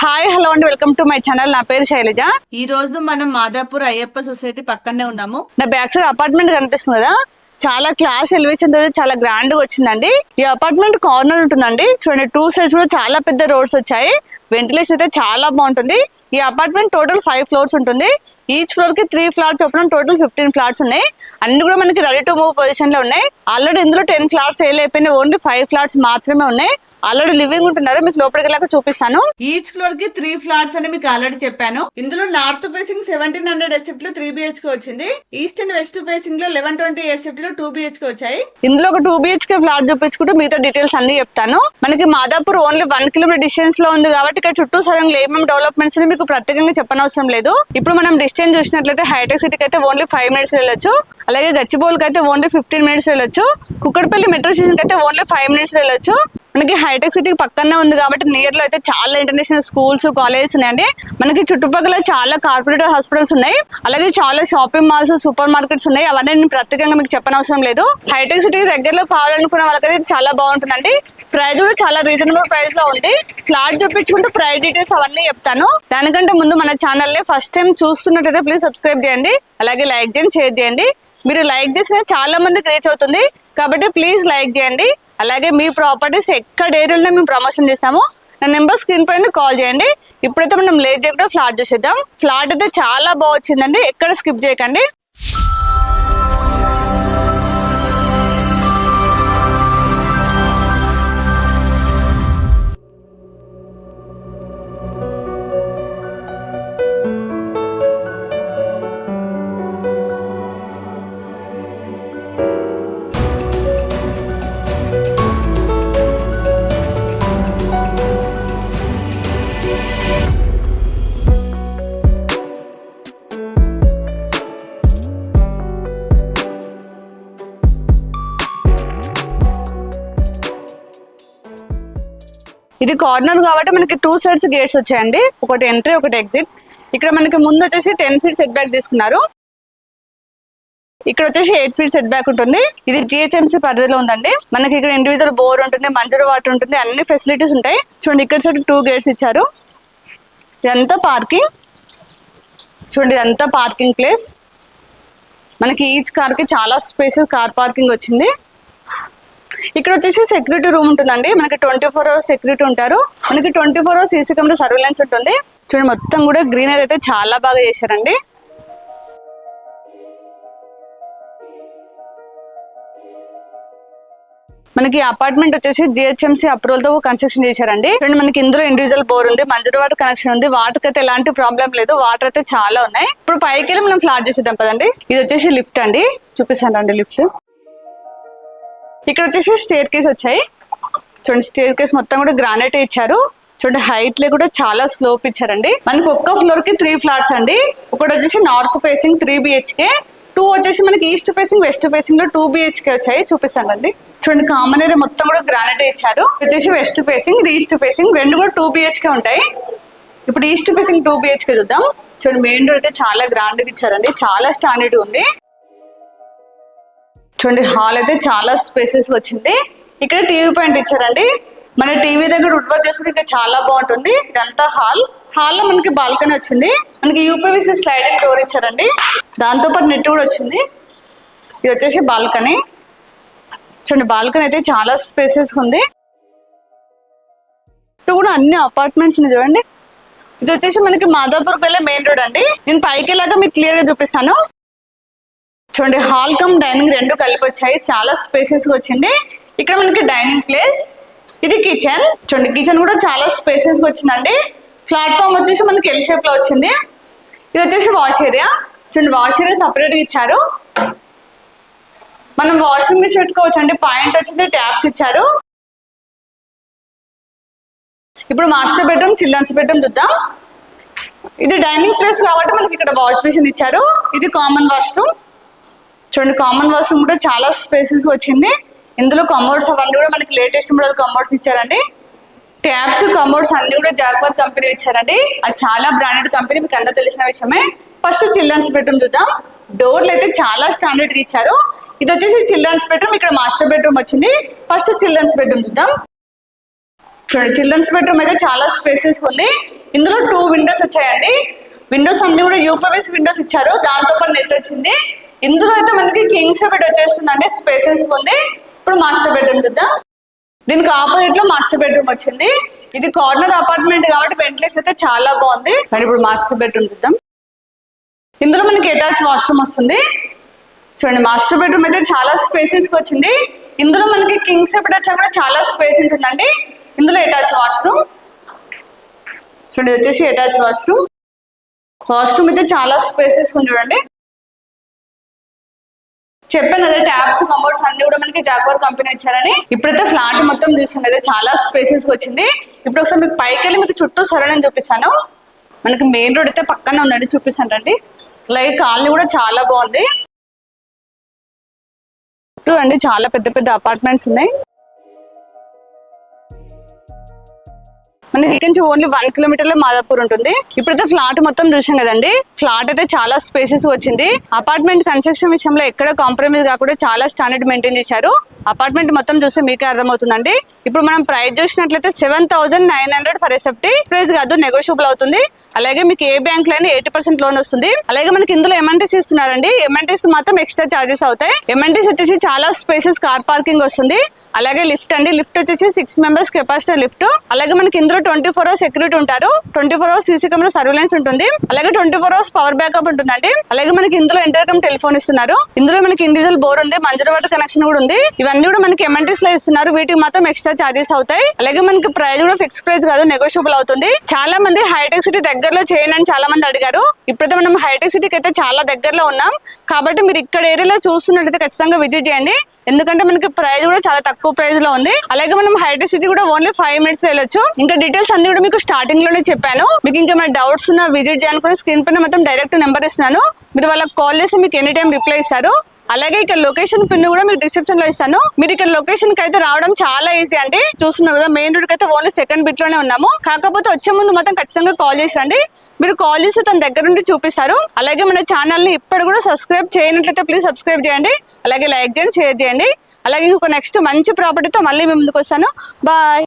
Hi hello అండి, welcome to my channel. నా పేరు శైలజ. ఈ రోజు మనం మాదాపూర్ అయ్యప్ప సొసైటీ పక్కనే ఉన్నాము. నా బ్యాక్ సైడ్ అపార్ట్మెంట్ కనిపిస్తుంది కదా, చాలా క్లాస్ ఎలివేషన్ తో చాలా గ్రాండ్ గా వచ్చిందండి. ఈ అపార్ట్మెంట్ కార్నర్ ఉంటుందండి. చూడండి, 2 సైడ్స్ కూడా చాలా పెద్ద రోడ్స్ వచ్చాయి. వెంటిలేషన్ అయితే చాలా బాగుంటుంది. ఈ అపార్ట్మెంట్ టోటల్ 5 ఫ్లోర్స్ ఉంటుంది. ఈచ్ ఫ్లోర్ కి 3 ఫ్లాట్స్ చొప్పున టోటల్ 15 ఫ్లాట్స్ ఉన్నాయి. అన్ని కూడా మనకి రెడీ టు మూవ్ పొజిషన్ లో ఉన్నాయి. ఆల్రెడీ ఇందులో 10 ఫ్లాట్స్ సేల్ అయిపోయినాయి. ఓన్లీ 5 ఫ్లాట్స్ మాత్రమే ఉన్నాయి. ఆల్రెడీ లివింగ్ ఉంటున్నారు. మీకు లోపలికి వెళ్ళాక చూపిస్తాను. ఈచ్ ఫ్లోర్ కి 3 ఫ్లాట్స్ అని మీకు ఆల్రెడీ చెప్పాను. ఇందులో నార్త్ ఫేసింగ్ 1700 ఎస్ఎఫ్టీ లో 3 BHK వచ్చింది. ఈస్ట్ అండ్ వెస్ట్ ఫేసింగ్ లో 1120 ఎస్ఎఫ్టీ లో 2 BHK వచ్చాయి. ఇందులో ఒక 2 BHK ఫ్లాట్ చూపించుకుంటూ మిగతా డీటెయిల్స్ అన్ని చెప్తాను. మనకి మాదాపూర్ ఓన్లీ 1 కిలోమీటర్ డిస్టెన్స్ లో ఉంది కాబట్టి ఇక్కడ చుట్టూ సరంగా ఏమేమి డెవలప్మెంట్స్ మీకు ప్రత్యేకంగా చెప్పనవసరం లేదు. ఇప్పుడు మనం డిస్టెన్స్ చూసినట్లయితే హైటెక్ సిటీకి అయితే ఓన్లీ 5 మినిట్స్ వెళ్ళొచ్చు. అలాగే గచ్చిబౌలికి అయితే ఓన్లీ 15 మినిట్స్ వెళ్ళొచ్చు. కుక్కడపల్లి మెట్రో స్టేషన్ కి అయితే ఓన్లీ 5 మినిట్స్ వెళ్ళొచ్చు. మనకి హైటెక్ సిటీకి పక్కనే ఉంది కాబట్టి నియర్ లో అయితే చాలా ఇంటర్నేషనల్ స్కూల్స్, కాలేజెస్ ఉన్నాయండి. మనకి చుట్టుపక్కల చాలా కార్పొరేట్ హాస్పిటల్స్ ఉన్నాయి. అలాగే చాలా షాపింగ్ మాల్స్, సూపర్ మార్కెట్స్ ఉన్నాయి. అవన్నీ నేను ప్రత్యేకంగా మీకు చెప్పనవసరం లేదు. హైటెక్ సిటీకి దగ్గరలో కావాలనుకున్న వాళ్ళకైతే చాలా బాగుంటుందండి. ప్రైస్ కూడా చాలా రీజనబుల్ ప్రైస్ లో ఉంది. ఫ్లాట్ చూపించుకుంటూ ప్రైస్ డీటెయిల్స్ అవన్నీ చెప్తాను. దానికంటే ముందు మన ఛానల్ ని ఫస్ట్ టైం చూస్తున్నట్టయితే ప్లీజ్ సబ్స్క్రైబ్ చేయండి. అలాగే లైక్ చేయండి, షేర్ చేయండి. మీరు లైక్ చేసిన చాలా మందికి రీచ్ అవుతుంది కాబట్టి ప్లీజ్ లైక్ చేయండి. అలాగే మీ ప్రాపర్టీస్ ఎక్కడ ఏరియాలో మేము ప్రమోషన్ చేస్తామో నా నెంబర్ స్క్రీన్ పైన కాల్ చేయండి. ఇప్పుడైతే మనం లేట్ చేయకుండా ఫ్లాట్ చూసేద్దాం. ఫ్లాట్ అయితే చాలా బాగా వచ్చిందండి, ఎక్కడ స్కిప్ చేయకండి. ఇది కార్నర్ కాబట్టి మనకి 2 సైడ్స్ గేట్స్ వచ్చాయండి. ఒకటి ఎంట్రీ, ఒకటి ఎగ్జిట్. ఇక్కడ మనకి ముందు వచ్చేసి 10 ఫీట్ సెట్ బ్యాక్ తీసుకున్నారు. ఇక్కడ వచ్చేసి 8 ఫీట్ సెట్ బ్యాక్ ఉంటుంది. ఇది GHMC పరిధిలో ఉందండి. మనకి ఇక్కడ ఇండివిజువల్ బోర్ ఉంటుంది, మంజూరు వాటర్ ఉంటుంది, అన్ని ఫెసిలిటీస్ ఉంటాయి. చూడండి, ఇక్కడ సైడ్ 2 గేట్స్ ఇచ్చారు. ఇదంతా పార్కింగ్. చూడండి, ఇదంతా పార్కింగ్ ప్లేస్. మనకి ఈచ్ కార్ కి చాలా స్పేసెస్ కార్ పార్కింగ్ వచ్చింది. ఇక్కడ వచ్చేసి సెక్యూరిటీ రూమ్ ఉంటుందండి. మనకి 24 అవర్స్ సెక్యూరిటీ ఉంటారు. మనకి 24 అవర్స్ సీసీ కెమెరా సర్వేలెన్స్ ఉంటుంది. చూడండి, మొత్తం కూడా గ్రీనరీ అయితే చాలా బాగా చేశారండి. మనకి అపార్ట్మెంట్ వచ్చేసి GHMC అప్రూవల్ తో కన్స్ట్రక్షన్ చేశారండి. చూడండి, మనకి ఇందులో ఇండివిజువల్ బోర్ ఉంది, మంజూరు వాటర్ కనెక్షన్ ఉంది. వాటర్ అయితే ఎలాంటి ప్రాబ్లం లేదు. వాటర్ అయితే చాలా ఉన్నాయి. ఇప్పుడు పైకి వెళ్ళి మనం ఫ్లాట్ చేసేద్దాం పదండి. ఇది వచ్చేసి లిఫ్ట్ అండి, చూపిస్తాను రండి లిఫ్ట్. ఇక్కడ వచ్చేసి స్టేర్ కేస్ వచ్చాయి. చూడండి, స్టేర్ కేస్ మొత్తం కూడా గ్రానైట్ ఇచ్చారు. చూడండి, హైట్ లో కూడా చాలా స్లోప్ ఇచ్చారండి. మనకి ఒక్క ఫ్లోర్ కి 3 ఫ్లాట్స్ అండి. ఒకటి వచ్చేసి నార్త్ ఫేసింగ్ 3 BHK, 2 వచ్చేసి మనకి ఈస్ట్ ఫేసింగ్, వెస్ట్ ఫేసింగ్ లో 2 BHK వచ్చాయి. చూపిస్తాను అండి. చూడండి, కామన్ ఏరియా మొత్తం కూడా గ్రానైట్ ఇచ్చారు. వచ్చేసి వెస్ట్ ఫేసింగ్, ఇది ఈస్ట్ ఫేసింగ్, రెండు కూడా 2 BHK ఉంటాయి. ఇప్పుడు ఈస్ట్ ఫేసింగ్ 2 BHK చూద్దాం. చూడండి, మెయిన్ డోర్ అయితే చాలా గ్రాండ్ గా ఇచ్చారండి, చాలా స్టాండర్డ్ ఉంది. చూడండి, హాల్ అయితే చాలా స్పేసెస్ వచ్చింది. ఇక్కడ టీవీ పాయింట్ ఇచ్చారండి. మన టీవీ దగ్గర వుడ్ వర్క్ చేసుకుంటే ఇంకా చాలా బాగుంటుంది. ఇదంతా హాల్. హాల్ లో మనకి బాల్కనీ వచ్చింది. మనకి UPVC స్లైడింగ్ డోర్ ఇచ్చారండి. దాంతో పాటు నెట్ కూడా వచ్చింది. ఇది వచ్చేసి బాల్కనీ. చూడండి, బాల్కనీ అయితే చాలా స్పేసెస్ ఉంది. ఇటు కూడా అన్ని అపార్ట్మెంట్స్ చూడండి. ఇది వచ్చేసి మనకి మాదాపూర్కి వెళ్ళే మెయిన్ రోడ్ అండి. నేను పైకి వెళ్ళాక మీకు క్లియర్ గా చూపిస్తాను. చూడండి, హాల్ కమ్ డైనింగ్ రెండు కలిపి వచ్చాయి. చాలా స్పేసెస్ వచ్చింది. ఇక్కడ మనకి డైనింగ్ ప్లేస్, ఇది కిచెన్. చూడండి, కిచెన్ కూడా చాలా స్పేసెస్ వచ్చిందండి. ప్లాట్ఫామ్ వచ్చేసి మనకి ఎల్ షేప్ లో వచ్చింది. ఇది వచ్చేసి వాష్ ఏరియా. చూడండి, వాష్ ఏరియా సపరేట్ గా ఇచ్చారు. మనం వాషింగ్ మిషన్ పెట్టుకోవచ్చు అండి. పాయింట్ వచ్చింది, ట్యాప్స్ ఇచ్చారు. ఇప్పుడు మాస్టర్ బెడ్రూమ్, చిల్డ్రన్స్ బెడ్రూమ్ చూద్దాం. ఇది డైనింగ్ ప్లేస్ కాబట్టి మనకి ఇక్కడ వాష్ మిషన్ ఇచ్చారు. ఇది కామన్ వాష్రూమ్. చూడండి, కామన్ వాష్రూమ్ కూడా చాలా స్పేసెస్ వచ్చింది. ఇందులో కమోడ్స్ అవన్నీ కూడా మనకి లేటెస్ట్ మోడల్ కమోడ్స్ ఇచ్చారండి. ట్యాబ్స్, కమోడ్స్ అన్ని కూడా జాక్వార్ కంపెనీ ఇచ్చారండి. అది చాలా బ్రాండెడ్ కంపెనీ, మీకు అందరూ తెలిసిన విషయమే. ఫస్ట్ చిల్డ్రన్స్ బెడ్రూమ్ చూద్దాం. డోర్లు అయితే చాలా స్టాండర్డ్ గా ఇచ్చారు. ఇది వచ్చేసి చిల్డ్రన్స్ బెడ్రూమ్, ఇక్కడ మాస్టర్ బెడ్రూమ్ వచ్చింది. ఫస్ట్ చిల్డ్రన్స్ బెడ్రూమ్ చూద్దాం. చూడండి, చిల్డ్రన్స్ బెడ్రూమ్ అయితే చాలా స్పేసెస్ ఉంది. ఇందులో 2 విండోస్ వచ్చాయండి. విండోస్ అన్ని కూడా యూపీవీసీ విండోస్ ఇచ్చారు, దాంతో పాటు నెట్ వచ్చింది. ఇందులో అయితే మనకి కింగ్స్ బెడ్ వచ్చేస్తుందండి, స్పేసెస్ ఉంది. ఇప్పుడు మాస్టర్ బెడ్రూమ్ చూద్దాం. దీనికి ఆపోజిట్ లో మాస్టర్ బెడ్రూమ్ వచ్చింది. ఇది కార్నర్ అపార్ట్మెంట్ కాబట్టి వెంటిలేషన్ అయితే చాలా బాగుంది. మరి ఇప్పుడు మాస్టర్ బెడ్రూమ్ చూద్దాం. ఇందులో మనకి అటాచ్ వాష్రూమ్ వస్తుంది. చూడండి, మాస్టర్ బెడ్రూమ్ అయితే చాలా స్పేసెస్ కి వచ్చింది. ఇందులో మనకి కింగ్స్ బెడ్ వచ్చా కూడా చాలా స్పేస్ ఉంటుందండి. ఇందులో అటాచ్ వాష్రూమ్ చూడండి, వచ్చేసి అటాచ్ వాష్రూమ్. వాష్రూమ్ అయితే చాలా స్పేసెస్ ఉంది చూడండి. చెప్పాను అదే ట్యాప్స్ కమోడ్స్ అన్ని కూడా మనకి జాగ్వార్ కంపెనీ ఇచ్చారని. ఇప్పుడైతే ఫ్లాట్ మొత్తం చూసాం కదా, చాలా స్పేసెస్ వచ్చింది. ఇప్పుడు ఒకసారి మీకు పైకి వెళ్ళి మీకు చుట్టూ సరౌండింగ్ చూపిస్తాను. మనకి మెయిన్ రోడ్ అయితే పక్కనే ఉందండి, చూపిస్తాను రండి. లైక్ కాలనీ కూడా చాలా బాగుంది. చుట్టూ అండి చాలా పెద్ద పెద్ద అపార్ట్మెంట్స్ ఉన్నాయి. మనకి ఇక్కడ నుంచి ఓన్లీ 1 కిలోమీటర్ మాదాపూర్ ఉంటుంది. ఇప్పుడైతే ఫ్లాట్ మొత్తం చూసాం కదండి. ఫ్లాట్ అయితే చాలా స్పేసెస్ వచ్చింది. అపార్ట్మెంట్ కన్స్ట్రక్షన్ విషయంలో ఎక్కడ కాంప్రమైజ్ కాకుండా చాలా స్టాండర్డ్ మెయింటైన్ చేశారు. అపార్ట్మెంట్ మొత్తం చూస్తే మీకే అర్థమవుతుందండి. ఇప్పుడు మనం ప్రైస్ చూసినట్లయితే 7,900 ఫర్ ఎస్ఎఫ్టీ. ప్రైస్ కాదు, నెగోషియబుల్ అవుతుంది. అలాగే మీకు ఏ బ్యాంక్ లో 80% లోన్ వస్తుంది. అలాగే మనకి ఇందులో ఎంఎన్టీస్ ఇస్తున్నారండి. ఎంఎన్టీస్ మాత్రం ఎక్స్ట్రా చార్జెస్ అవుతాయి. ఎంఎన్టీస్ వచ్చేసి చాలా స్పేసెస్ కార్ పార్కింగ్ వస్తుంది. అలాగే లిఫ్ట్ అండి, లిఫ్ట్ వచ్చేసి 6 మెంబర్స్ కెపాసిటీ లిఫ్ట్. అలాగే మనకి ఇందులో 24 hours సెక్యూరిటీ ఉంటారు. 24 hours సీసీ కెమెరా సర్వేలెన్స్ ఉంటుంది. అలాగే 24 hours పవర్ బ్యాకప్ ఉంటుందండి. అలాగే మనకి ఇందులో ఇంటర్కమ్ టెలిఫోన్ ఇస్తున్నారు. ఇందులో మనకి ఇండివిజువల్ బోర్ ఉంది, మంజర్ వాటర్ కనెక్షన్ కూడా ఉంది. ఇవన్నీ కూడా మనకి ఎంఎన్టీస్ లో ఇస్తున్నారు. వీటికి మాత్రం ఎక్స్ట్రా చార్జెస్ అవుతాయి. అలాగే మనకి ప్రైస్ కూడా ఫిక్స్ ప్రైస్ కాదు, నెగోషియబుల్ అవుతుంది. చాలా మంది హైటెక్ సిటీ దగ్గరలో చేయండి అని చాలా మంది అడిగారు. ఇప్పుడైతే మనం హైటెక్ సిటీకి అయితే చాలా దగ్గరలో ఉన్నాం కాబట్టి మీరు ఇక్కడ ఏరియాలో చూస్తున్నట్లయితే ఖచ్చితంగా విజిట్ చేయండి. ఎందుకంటే మనకి ప్రైస్ కూడా చాలా తక్కువ ప్రైస్ లో ఉంది. అలాగే మనం హైటెక్ సిటీ కూడా ఓన్లీ 5 minutes వెళ్ళొచ్చు. ఇంకా డీటెయిల్స్ అన్ని కూడా మీకు స్టార్టింగ్ లోనే చెప్పాను. మీకు ఇంకా డౌట్స్ ఉన్నా విజిట్ చేయాలనుకుని స్క్రీన్ పైన మొత్తం డైరెక్ట్ నెంబర్ ఇస్తున్నాను. మీరు వాళ్ళకి కాల్ చేసి మీకు ఎనీ టైం రిప్లై ఇస్తారు. అలాగే ఇక్కడ లొకేషన్ పిన్ కూడా మీకు డిస్క్రిప్షన్ లో ఇస్తాను. మీరు ఇక్కడ లొకేషన్ కి అయితే రావడం చాలా ఈజీ అండి. చూస్తున్నారు కదా, మెయిన్ రోడ్ కి అయితే ఓన్లీ సెకండ్ బిట్ లోనే ఉన్నాము. కాకపోతే వచ్చే ముందు మాత్రం ఖచ్చితంగా కాల్ చేసి రండి. మీరు కాల్ చేసి తన దగ్గర నుండి చూపిస్తారు. అలాగే మన ఛానల్ ని ఇప్పుడు కూడా సబ్స్క్రైబ్ చేయనట్లయితే ప్లీజ్ సబ్స్క్రైబ్ చేయండి. అలాగే లైక్ చేయండి, షేర్ చేయండి. అలాగే ఇంకొక నెక్స్ట్ మంచి ప్రాపర్టీతో మళ్ళీ మీ ముందుకు వస్తాను. బాయ్.